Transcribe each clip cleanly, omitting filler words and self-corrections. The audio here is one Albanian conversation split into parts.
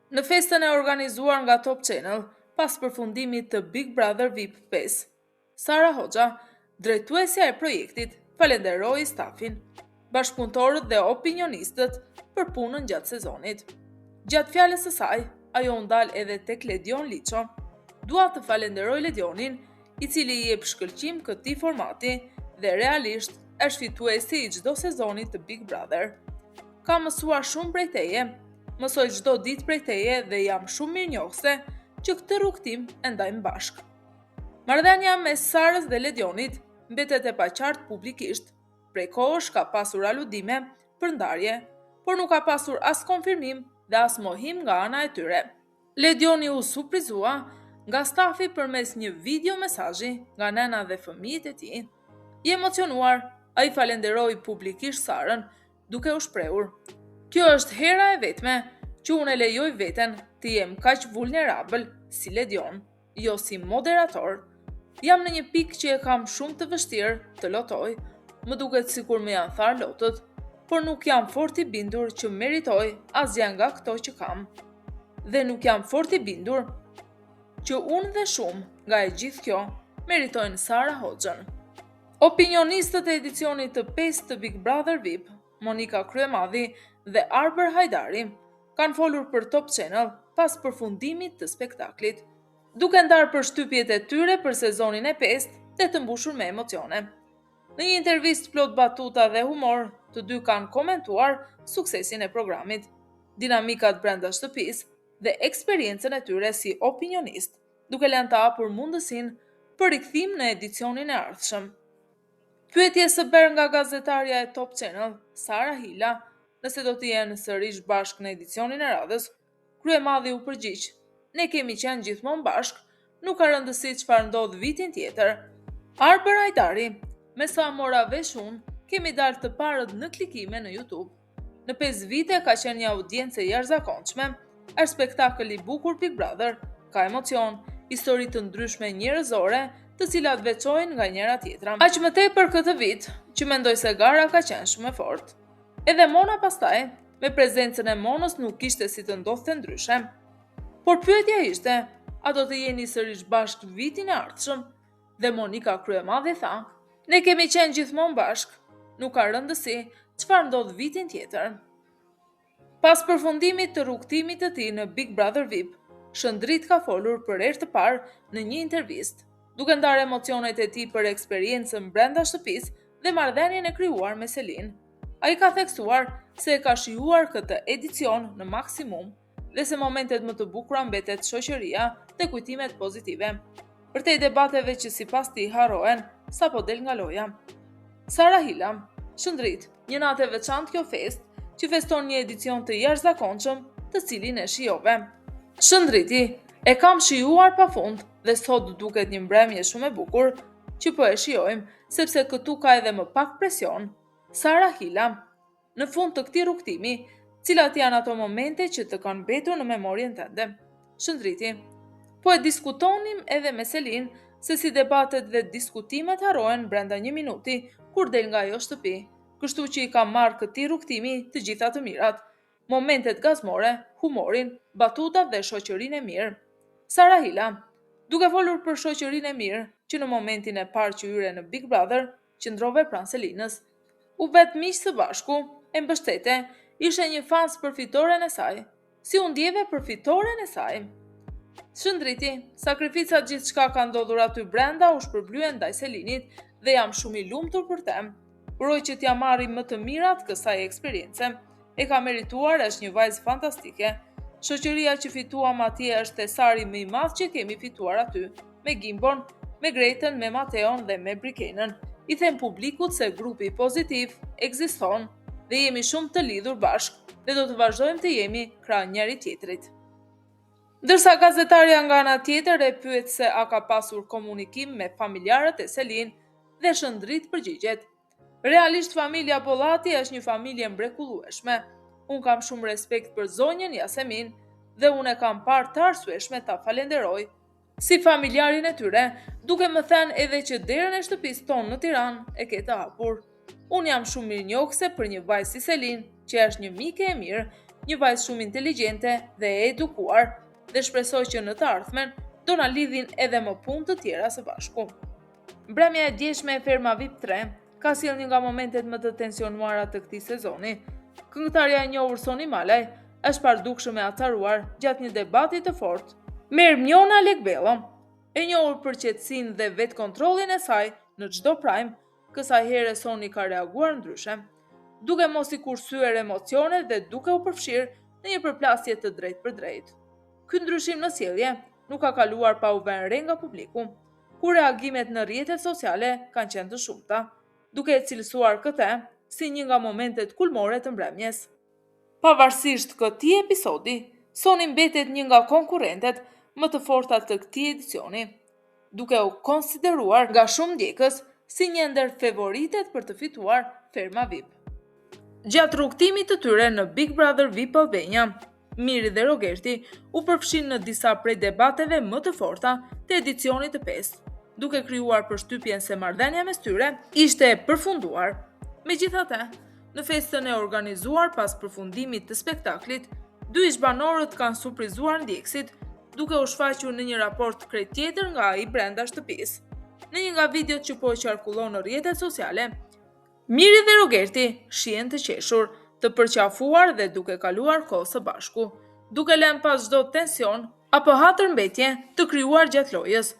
Në festën e organizuar nga Top Channel, pas përfundimit të Big Brother VIP 5, Sara Hoxha, drejtuesja e projektit, falenderoi stafin, bashkëpunëtorët dhe opinionistët për punën gjatë sezonit. Gjatë fjalës së saj, ajo u ndal edhe tek Ledion Liço. Dua të falenderoj Ledionin, i cili i jep shkëlqim këtij formati dhe realisht është fituesi i çdo sezoni të Big Brother. Kam mësuar shumë prej teje, mësoj çdo ditë prej teje dhe jam shumë mirënjohëse që këtë rrugtim e ndajmë bashkë. Marrëdhënia mes Sarës dhe Ledionit mbetet e paqartë publikisht. Prej kohësh ka pasur aludime për ndarje, por nuk ka pasur as konfirmim dhe as mohim nga ana e tyre. Ledioni u surprizua nga stafi përmes një video mesazhi nga nëna dhe fëmijët e tij. I emocionuar, ai falenderoi publikisht Sarën, duke u shprehur: "Kjo është hera e vetme që unë e lejoj veten të jem kaq vulnerabël si Ledion, jo si moderator. Jam në një pikë që e kam shumë të vështirë të lotoj, më duket sikur më janë tharë lotët, por nuk jam fort i bindur që meritoj asgjë nga këto që kam. Dhe nuk jam fort i bindur që unë dhe shumë nga e gjithë kjo meritojnë Sara Hoxhën." Opinionistët e edicionit të 5 të Big Brother VIP, Monika Kryemadhi dhe Arber Hajdari, kanë folur për Top Channel pas përfundimit të spektaklit, duke ndarë përshtypjet e tyre për sezonin e 5 dhe të mbushur me emocione. Në një intervistë plot batuta dhe humor, të dy kanë komentuar suksesin e programit, dinamikat brenda shtëpisë dhe eksperiencën e tyre si opinionist, duke lënë të hapur mundësinë për rikthim në edicionin e ardhshëm. Pyetje së bërë nga gazetarja e Top Channel, Sara Hila, nëse do të jenë sërish bashkë në edicionin e radhës, Kryemadhi u përgjigj: "Ne kemi qenë gjithmonë bashkë, nuk ka rëndësi çfarë ndodh vitin tjetër." Arber Hajdari: "Me sa mora vesh unë, kemi dalë të parët në klikime në YouTube. Në 5 vite ka qenë një audiencë e jashtëzakonshme, është spektakël i bukur Big Brother, ka emocion, histori të ndryshme njerëzore, të cilat veçojnë nga njëra tjetra. Aq më tepër këtë vit, që mendoj se gara ka qenë shumë e fortë. Edhe Mona pastaj, me prezencën e Monës nuk ishte si të ndodhte ndryshe. Por pyetja ishte, a do të jeni sërish bashkë vitin e ardhshëm?" Dhe Monika Kryemadhi tha: "Ne kemi qenë gjithmonë bashkë, nuk ka rëndësi çfarë ndodh vitin tjetër." Pas përfundimit të rrugtimit të tij në Big Brother VIP, Shëndrit ka folur për herë të parë në një intervistë, duke ndarë emocionet e tij për eksperiencën brenda shtëpisë dhe marrëdhënien e krijuar me Selin. Ai ka theksuar se e ka shijuar këtë edicion në maksimum dhe se momentet më të bukura mbetet shoqëria dhe kujtimet pozitive, përtej debateve që sipas tij harrohen sapo del nga loja. Sara Hila: "Shëndrit, një natë e veçantë kjo festë, që feston një edicion të jashtëzakonshëm, të cilin e shijove. Shëndriti, e kam shijuar pafund dhe sot duket një mbrëmje shumë e bukur që po e shijojmë, sepse këtu ka edhe më pak presion." Sara Hila: "Në fund të këtij rrugtimi, cilat janë ato momente që të kanë mbetur në memorien tënde?" Shëndriti: "Po e diskutonim edhe me Selin se si debatet dhe diskutimet harrohen brenda 1 minuti kur del nga ajo shtëpi, kështu që i kam marrë këtij rrugtimi të gjitha të mirat, momentet gazmore, humorin, batutat dhe shoqërinë e mirë." Sara Hila: "Duke folur për shoqërinë e mirë, që në momentin e parë që hyre në Big Brother, qëndrove pranë Selinës. U vet miq së bashku, e mbështete, ishte një fans për fitoren e saj. Si u ndjeve për fitoren e saj?" Shëndriti: "Sakrificat gjithçka ka ndodhur aty brenda u shpërblyen ndaj Selinit dhe jam shumë i lumtur për të. Uroj që t'ja marri më të mirat kësaj eksperience. E ka merituar, është një vajzë fantastike. Shoqëria që fituam atje është tesari më i madh që kemi fituar aty, me Gimbon, me Gretën, me Mateon dhe me Brikenën. I them publikut se grupi pozitiv ekziston dhe jemi shumë të lidhur bashkë dhe do të vazhdojmë të jemi krah njëri tjetrit." Ndërsa gazetarja nga ana tjetër e pyet se a ka pasur komunikim me familjarët e Selin dhe Shëndrit përgjigjet: "Realisht familja Pollati është një familje mrekullueshme. Unë kam shumë respekt për zonjën Yasemin dhe unë e kam parë të arsyeshme ta falenderoj si familjarin e tyre, duke më thënë edhe që derën e shtëpisë tonë në Tiranë e ke të hapur. Unë jam shumë mirënjohëse për një vajzë si Selin, që është një mike e mirë, një vajzë shumë inteligjente dhe e edukuar dhe shpresoj që në të ardhmen do na lidhin edhe më punë të tjera së bashku. Mbrëmja e djeshme e Ferma VIP 3 ka sjellë një nga momentet më të tensionuara të këtij sezoni. Këngëtarja e njohur Soni Malaj është pardukshëm e acaruar gjatë një debati të fortë me Ermiona Lekbello, e njohur për qetësinë dhe vetkontrollin e saj në çdo prime. Kësaj here Soni ka reaguar ndryshe, duke mos i kursyer emocionet dhe duke u përfshirë në një përplasje të drejtë për drejtë. Ky ndryshim në sjellje nuk ka kaluar pa u vënë re nga publiku, ku reagimet në rrjetet sociale kanë qenë të shumta, duke e cilësuar këtë si një nga momentet kulmore të mbrëmjes. Pavarësisht këtij episodi, Soni mbetet një nga konkurrentet më të forta të këtij edicioni, duke u konsideruar nga shumë ndjekës si një ndër favoritet për të fituar Ferma VIP. Gjatë rrugtimit të tyre në Big Brother VIP Albania, Miri dhe Rogerti u përfshin në disa prej debateve më të forta të edicionit të 5, duke krijuar përshtypjen se marrëdhënia mes tyre ishte e përfunduar. Megjithatë, në festën e organizuar pas përfundimit të spektaklit, dy ish-banorët kanë surprizuar ndjekësit, duke u shfaqur në një raport krejt tjetër nga ai brenda shtëpisë. Në një nga videot që po qarkullon në rrjetet sociale, Miri dhe Rogerti shihen të qeshur, të përqafuar dhe duke kaluar kohë së bashku, duke lënë pas çdo tension apo hatërmbetje të krijuar gjatë lojës.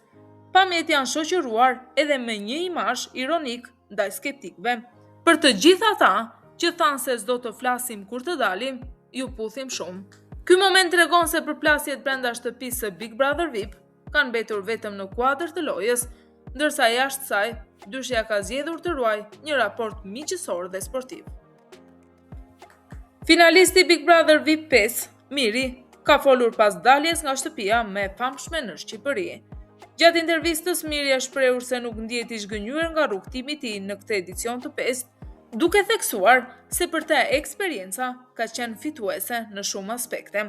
Pamjet janë shoqëruar edhe me një imazh ironik ndaj skeptikëve. Për të gjithë ata që thanë se s'do të flasim kur të dalim, ju puthim shumë. Ky moment tregon se përplasjet brenda shtëpisë së Big Brother VIP kanë mbetur vetëm në kuadër të lojës, ndërsa jashtë saj, dyshja ka zgjedhur të ruaj një raport miqësor dhe sportiv. Finalisti Big Brother VIP 5, Miri, ka folur pas daljes nga shtëpia më e famshme në Shqipëri. Gjatë intervistës, Miri është shprehur se nuk ndihet i zgënjur nga rrugtimi i tij në këtë edicion të 5, duke theksuar se për të eksperienca ka qenë fituese në shumë aspekte.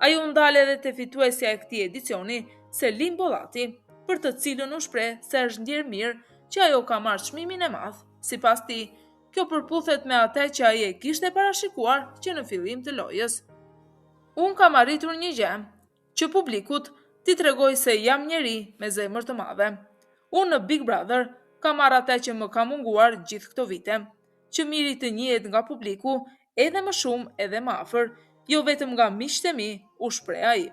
Ai u ndal edhe te fituesja e këtij edicioni, Selim Bollati, për të cilën u shpreh se është ndjer mirë që ajo ka marrë çmimin e madh. Sipas tij, kjo përputhet me atë që ai e kishte parashikuar që në fillim të lojës. Unë kam arritur një gjë, që publikut t'i tregoj se jam njeri me zemër të madhe. Unë në Big Brother kam marrë atë që më ka munguar gjithë këto vite, që Miri të njihet nga publiku edhe më shumë edhe më afër, jo vetëm nga miqtë e mi, u shpreh ai.